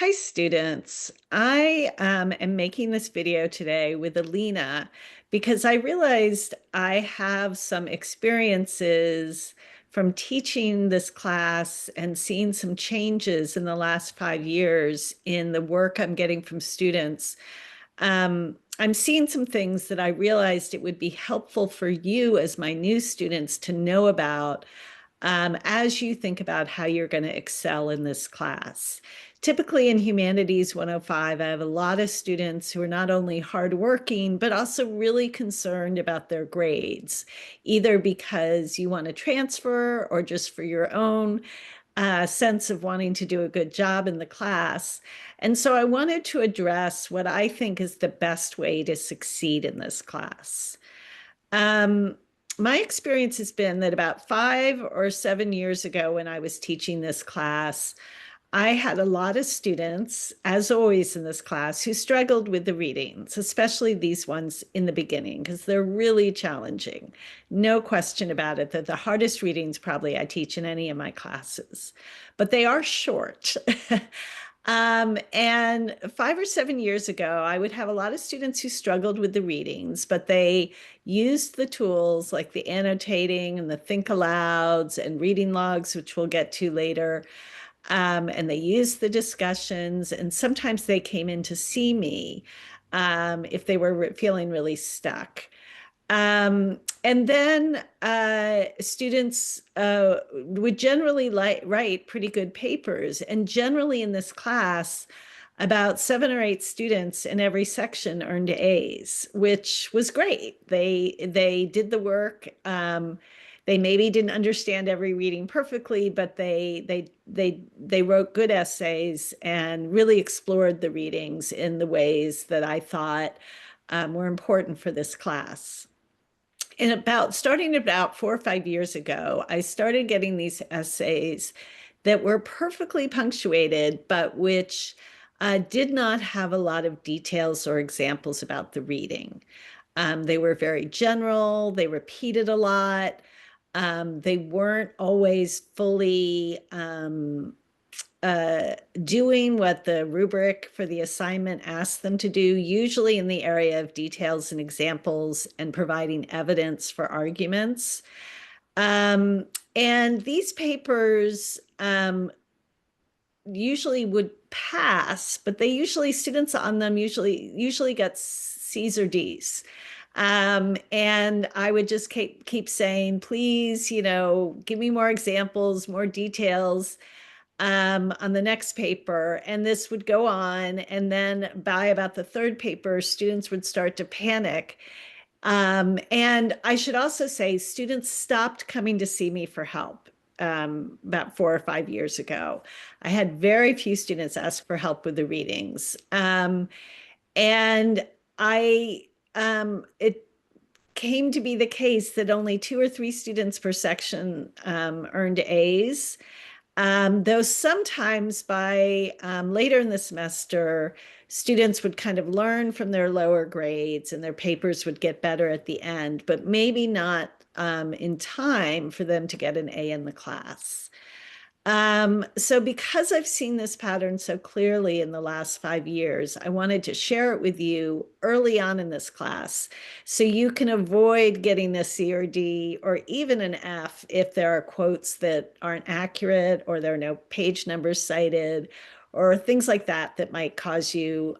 Hi, students. I am making this video today with Alina because I realized I have some experiences from teaching this class and seeing some changes in the last 5 years in the work I'm getting from students. I'm seeing some things that I realized it would be helpful for you as my new students to know about as you think about how you're going to excel in this class. Typically in Humanities 105, I have a lot of students who are not only hardworking, but also really concerned about their grades, either because you want to transfer or just for your own sense of wanting to do a good job in the class. And so I wanted to address what I think is the best way to succeed in this class. Um, my experience has been that about 5 or 7 years ago, when I was teaching this class, I had a lot of students, as always in this class, who struggled with the readings, especially these ones in the beginning, because they're really challenging. No question about it. They're the hardest readings probably I teach in any of my classes, but they are short. And 5 or 7 years ago, I would have a lot of students who struggled with the readings, but they used the tools like the annotating and the think alouds and reading logs, which we'll get to later. And they used the discussions, and sometimes they came in to see me if they were feeling really stuck. And then students would generally write pretty good papers. And generally in this class, about 7 or 8 students in every section earned A's, which was great. They did the work. They maybe didn't understand every reading perfectly, but they wrote good essays and really explored the readings in the ways that I thought were important for this class. And starting about 4 or 5 years ago, I started getting these essays that were perfectly punctuated, but which did not have a lot of details or examples about the reading. They were very general, they repeated a lot. They weren't always fully doing what the rubric for the assignment asked them to do, usually in the area of details and examples and providing evidence for arguments. Um, and these papers usually would pass, but students on them usually got C's or D's. And I would just keep saying, please, give me more examples, more details on the next paper. And this would go on. And then by about the third paper, students would start to panic. And I should also say, students stopped coming to see me for help about 4 or 5 years ago. I had very few students ask for help with the readings. And it came to be the case that only 2 or 3 students per section earned A's. Though sometimes by later in the semester, students would kind of learn from their lower grades and their papers would get better at the end, but maybe not in time for them to get an A in the class. So because I've seen this pattern so clearly in the last 5 years, I wanted to share it with you early on in this class so you can avoid getting a C or D or even an F if there are quotes that aren't accurate or there are no page numbers cited or things like that that might cause you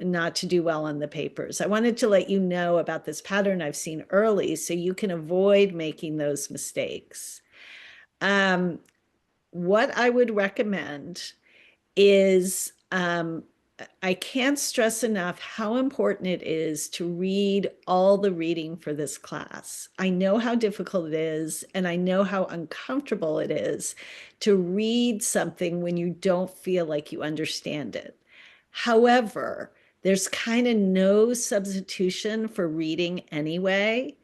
not to do well on the papers. I wanted to let you know about this pattern I've seen early so you can avoid making those mistakes. Um, what I would recommend is I can't stress enough how important it is to read all the reading for this class. I know how difficult it is, and I know how uncomfortable it is to read something when you don't feel like you understand it. However, there's kind of no substitution for reading anyway.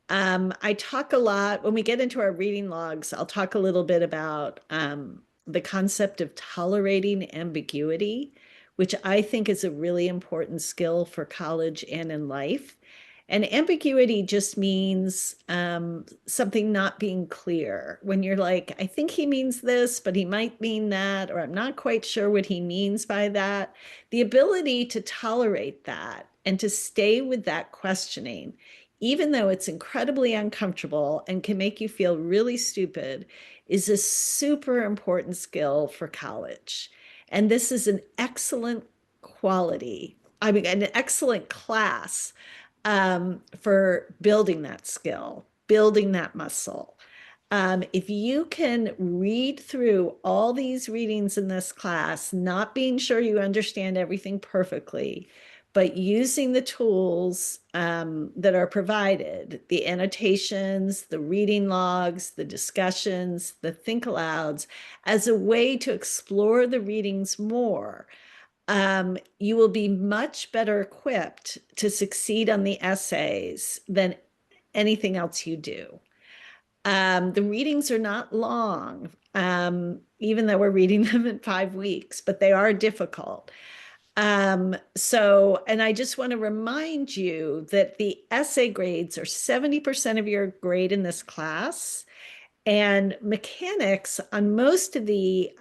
I talk a lot when we get into our reading logs. I'll talk a little bit about the concept of tolerating ambiguity, which I think is a really important skill for college and in life. And ambiguity just means something not being clear. When you're like, I think he means this, but he might mean that, or I'm not quite sure what he means by that. The ability to tolerate that and to stay with that questioning, even though it's incredibly uncomfortable and can make you feel really stupid, is a super important skill for college. And this is an excellent quality, I mean, an excellent class for building that skill, building that muscle. If you can read through all these readings in this class, not being sure you understand everything perfectly, but using the tools that are provided, the annotations, the reading logs, the discussions, the think alouds, as a way to explore the readings more, you will be much better equipped to succeed on the essays than anything else you do. The readings are not long, even though we're reading them in 5 weeks, but they are difficult. And I just want to remind you that the essay grades are 70% of your grade in this class. And mechanics on most of the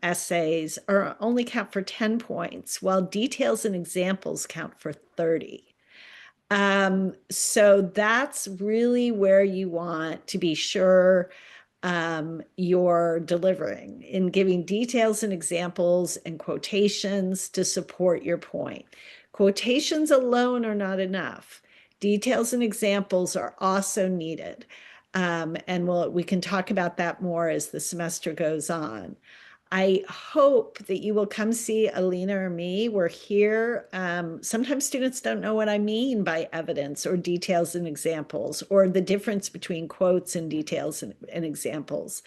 essays are only count for 10 points, while details and examples count for 30. So that's really where you want to be sure you're delivering in giving details and examples and quotations to support your point. Quotations alone are not enough. Details and examples are also needed. And we can talk about that more as the semester goes on. I hope that you will come see Alina or me. We're here. Sometimes students don't know what I mean by evidence or details and examples, or the difference between quotes and details and examples.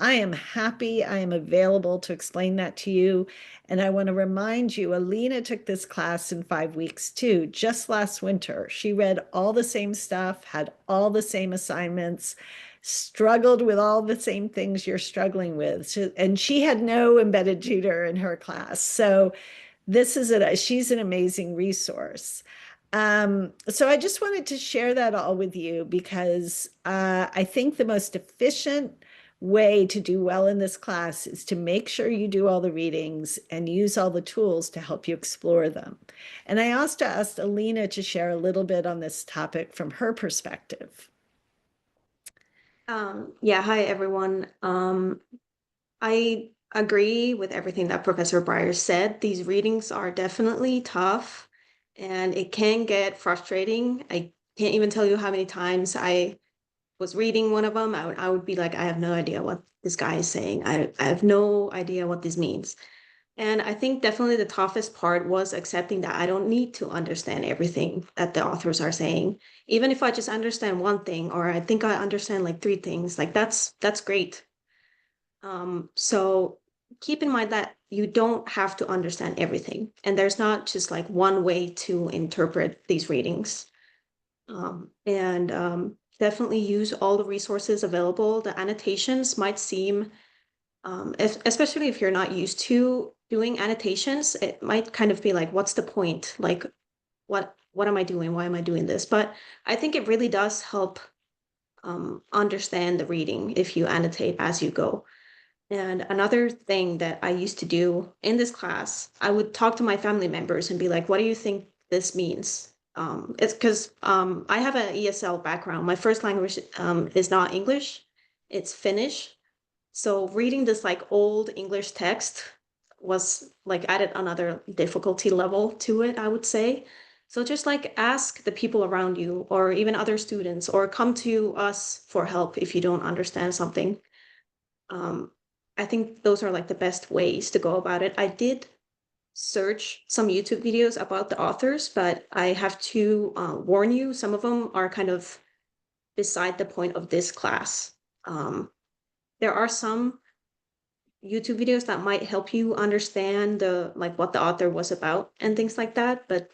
I am happy. I am available to explain that to you. And I want to remind you, Alina took this class in 5 weeks too, just last winter. She read all the same stuff, had all the same assignments, struggled with all the same things you're struggling with. And she had no embedded tutor in her class. So she's an amazing resource. So I just wanted to share that all with you because I think the most efficient way to do well in this class is to make sure you do all the readings and use all the tools to help you explore them. And I also asked Alina to share a little bit on this topic from her perspective. Yeah, hi everyone. I agree with everything that Professor Breyer said. These readings are definitely tough and it can get frustrating. I can't even tell you how many times I was reading one of them. I would be like, I have no idea what this guy is saying. I have no idea what this means. And I think definitely the toughest part was accepting that I don't need to understand everything that the authors are saying. Even if I just understand one thing, or I think I understand like three things, like that's great. So keep in mind that you don't have to understand everything. And there's not just like one way to interpret these readings. And definitely use all the resources available. The annotations might seem especially if you're not used to doing annotations, it might kind of be like, what's the point? Like, what am I doing? Why am I doing this? But I think it really does help understand the reading if you annotate as you go. And another thing that I used to do in this class, I would talk to my family members and be like, what do you think this means? It's because I have an ESL background. My first language is not English, it's Finnish. So reading this like old English text was like added another difficulty level to it, I would say. So just like ask the people around you or even other students or come to us for help if you don't understand something. Um, I think those are like the best ways to go about it. I did search some YouTube videos about the authors, but I have to warn you, some of them are kind of beside the point of this class. There are some YouTube videos that might help you understand the like what the author was about and things like that, but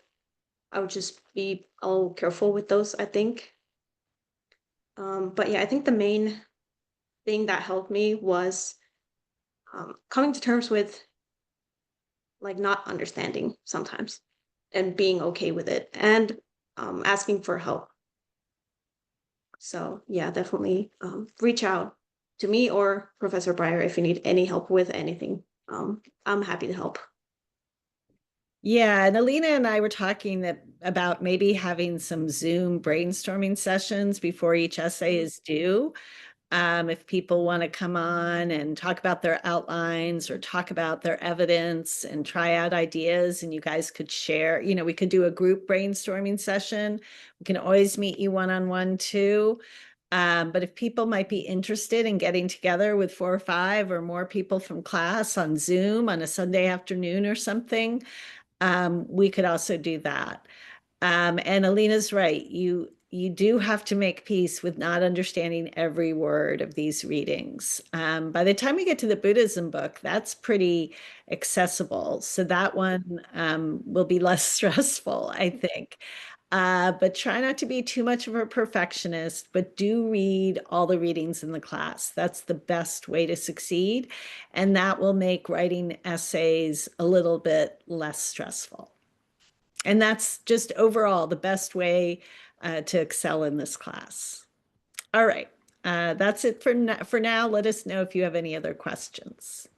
I would just be a little careful with those, I think. But yeah, I think the main thing that helped me was coming to terms with like not understanding sometimes and being okay with it. And asking for help. So yeah, definitely reach out to me or Professor Breyer if you need any help with anything. I'm happy to help. Yeah, and Alina and I were talking about maybe having some Zoom brainstorming sessions before each essay is due. If people want to come on and talk about their outlines or talk about their evidence and try out ideas, and you guys could share, we could do a group brainstorming session. We can always meet you one-on-one too. But if people might be interested in getting together with 4 or 5 or more people from class on Zoom on a Sunday afternoon or something, we could also do that. And Alina's right. You do have to make peace with not understanding every word of these readings. By the time we get to the Buddhism book, that's pretty accessible. So that one will be less stressful, I think. But try not to be too much of a perfectionist, but do read all the readings in the class. That's the best way to succeed. And that will make writing essays a little bit less stressful. And that's just overall the best way to excel in this class. All right. That's it for now. Let us know if you have any other questions.